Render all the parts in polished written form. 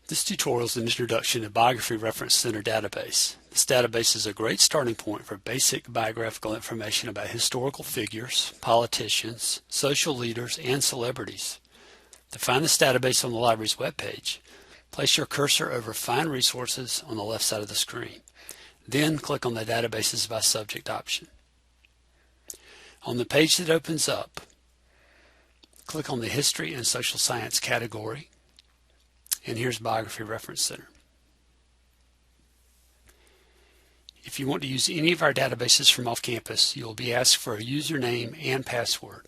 This tutorial is an introduction to Biography Reference Center database. This database is a great starting point for basic biographical information about historical figures, politicians, social leaders, and celebrities. To find this database on the library's webpage, place your cursor over Find Resources on the left side of the screen. Then click on the Databases by Subject option. On the page that opens up, click on the History and Social Science category, and here's Biography Reference Center. If you want to use any of our databases from off campus, you will be asked for a username and password.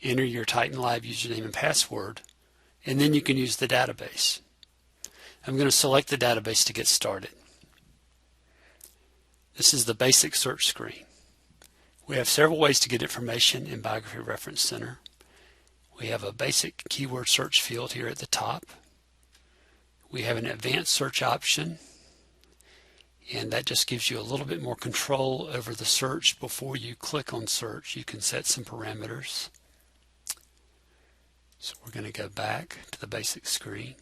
Enter your Titan Live username and password, and then you can use the database. I'm going to select the database to get started. This is the basic search screen. We have several ways to get information in Biography Reference Center. We have a basic keyword search field here at the top. We have an advanced search option, and that just gives you a little bit more control over the search. Before you click on search, you can set some parameters. So we're going to go back to the basic screen.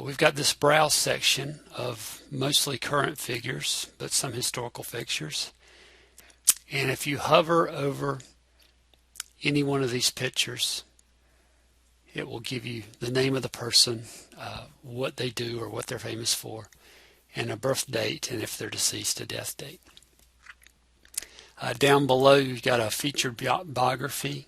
We've got this browse section of mostly current figures, but some historical figures. And if you hover over any one of these pictures, it will give you the name of the person, what they do or what they're famous for, and a birth date, and if they're deceased, a death date. Down below, you've got a featured biography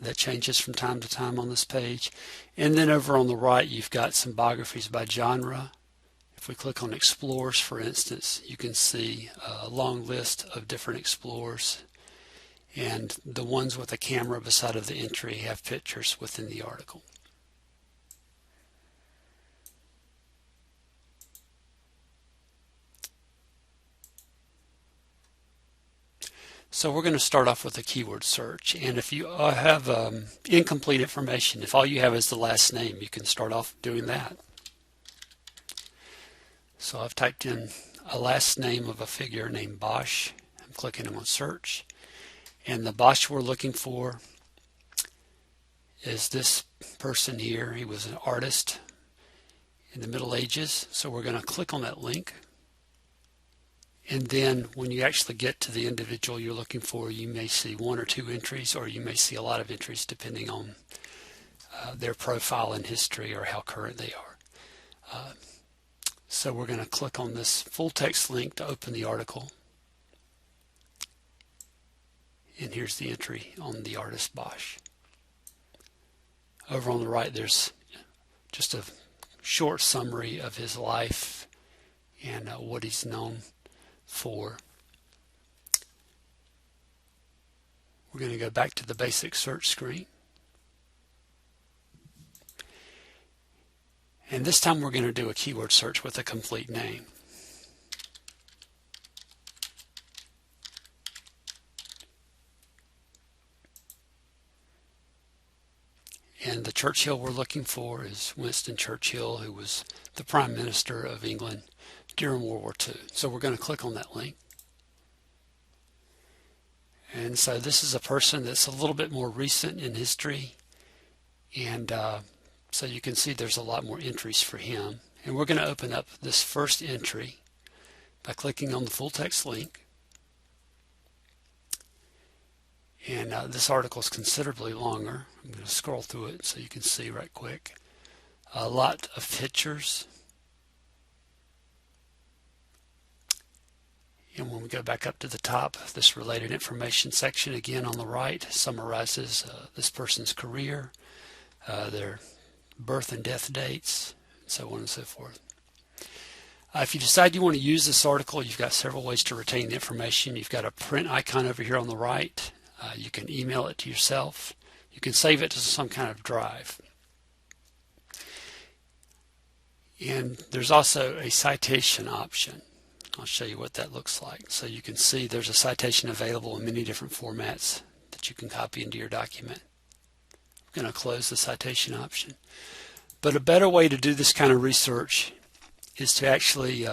that changes from time to time on this page. And then over on the right, you've got some biographies by genre. If we click on Explorers, for instance, you can see a long list of different explorers. And the ones with a camera beside of the entry have pictures within the article. So we're going to start off with a keyword search, and if you have incomplete information, if all you have is the last name, you can start off doing that. So I've typed in a last name of a figure named Bosch. I'm clicking on search. And the Bosch we're looking for is this person here. He was an artist in the Middle Ages. So we're going to click on that link. And then when you actually get to the individual you're looking for, you may see one or two entries, or you may see a lot of entries depending on their profile in history or how current they are. So we're going to click on this full text link to open the article. And here's the entry on the artist Bosch. Over on the right, there's just a short summary of his life and what he's known for. We're going to go back to the basic search screen. And this time we're going to do a keyword search with a complete name. And the Churchill we're looking for is Winston Churchill, who was the Prime Minister of England during World War II. So we're going to click on that link. And so this is a person that's a little bit more recent in history. And so you can see there's a lot more entries for him. And we're going to open up this first entry by clicking on the full text link. And this article is considerably longer. I'm going to scroll through it so you can see right quick. A lot of pictures. And when we go back up to the top, this related information section again on the right summarizes this person's career, their birth and death dates, and so on and so forth. If you decide you want to use this article, you've got several ways to retain the information. You've got a print icon over here on the right. You can email it to yourself. You can save it to some kind of drive. And there's also a citation option. I'll show you what that looks like. So you can see there's a citation available in many different formats that you can copy into your document. I'm going to close the citation option. But a better way to do this kind of research is to actually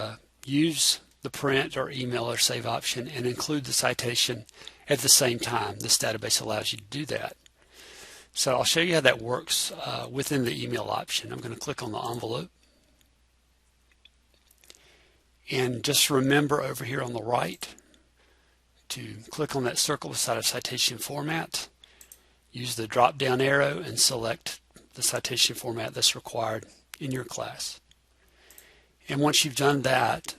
use the print or email or save option and include the citation at the same time. This database allows you to do that. So I'll show you how that works within the email option. I'm going to click on the envelope. And just remember over here on the right to click on that circle beside a citation format. Use the drop down arrow and select the citation format that's required in your class. And once you've done that,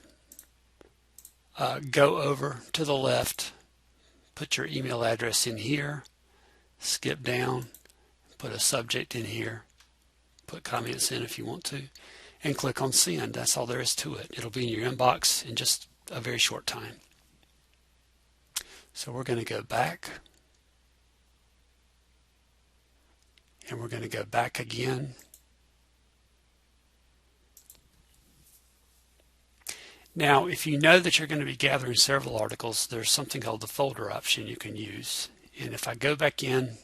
go over to the left, put your email address in here, skip down, put a subject in here, put comments in if you want to, and click on send. That's all there is to it. It'll be in your inbox in just a very short time. So we're going to go back, and we're going to go back again. Now, if you know that you're going to be gathering several articles, there's something called the folder option you can use. And if I go back in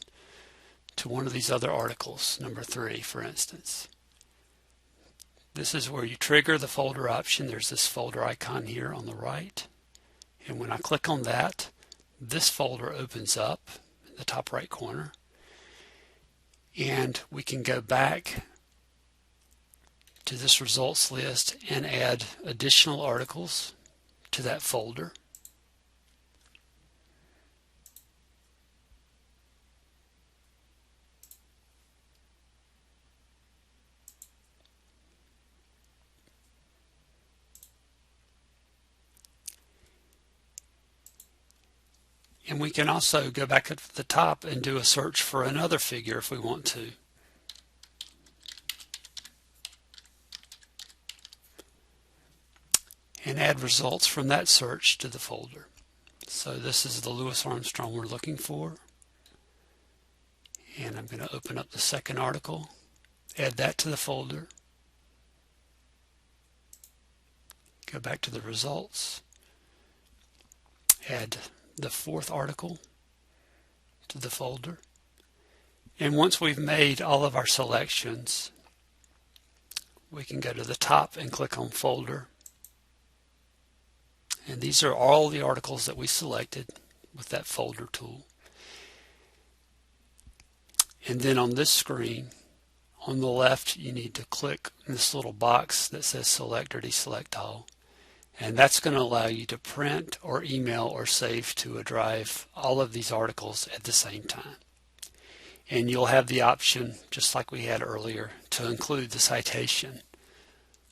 to one of these other articles, number 3, for instance, this is where you trigger the folder option. There's this folder icon here on the right. And when I click on that, this folder opens up in the top right corner. And we can go back to this results list and add additional articles to that folder. And we can also go back at the top and do a search for another figure if we want to. And add results from that search to the folder. So this is the Louis Armstrong we're looking for. And I'm going to open up the second article, add that to the folder, go back to the results, add the fourth article to the folder. And once we've made all of our selections, we can go to the top and click on folder. And these are all the articles that we selected with that folder tool. And then on this screen, on the left, you need to click this little box that says select or deselect all. And that's going to allow you to print or email or save to a drive all of these articles at the same time. And you'll have the option, just like we had earlier, to include the citation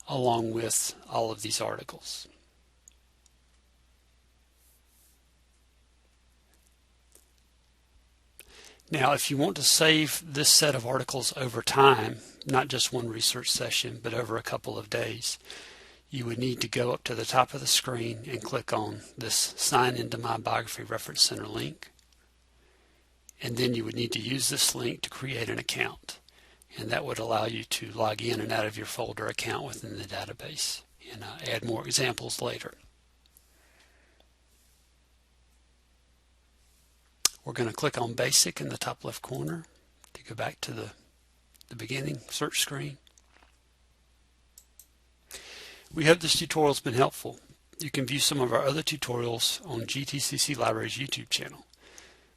along with all of these articles. Now, if you want to save this set of articles over time, not just one research session, but over a couple of days, you would need to go up to the top of the screen and click on this Sign into my Biography Reference Center link. And then you would need to use this link to create an account. And that would allow you to log in and out of your folder account within the database. And add more examples later. We're going to click on Basic in the top left corner to go back to the beginning search screen. We hope this tutorial has been helpful. You can view some of our other tutorials on GTCC Library's YouTube channel.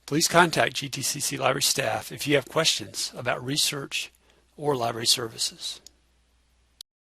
Please contact GTCC Library staff if you have questions about research or library services.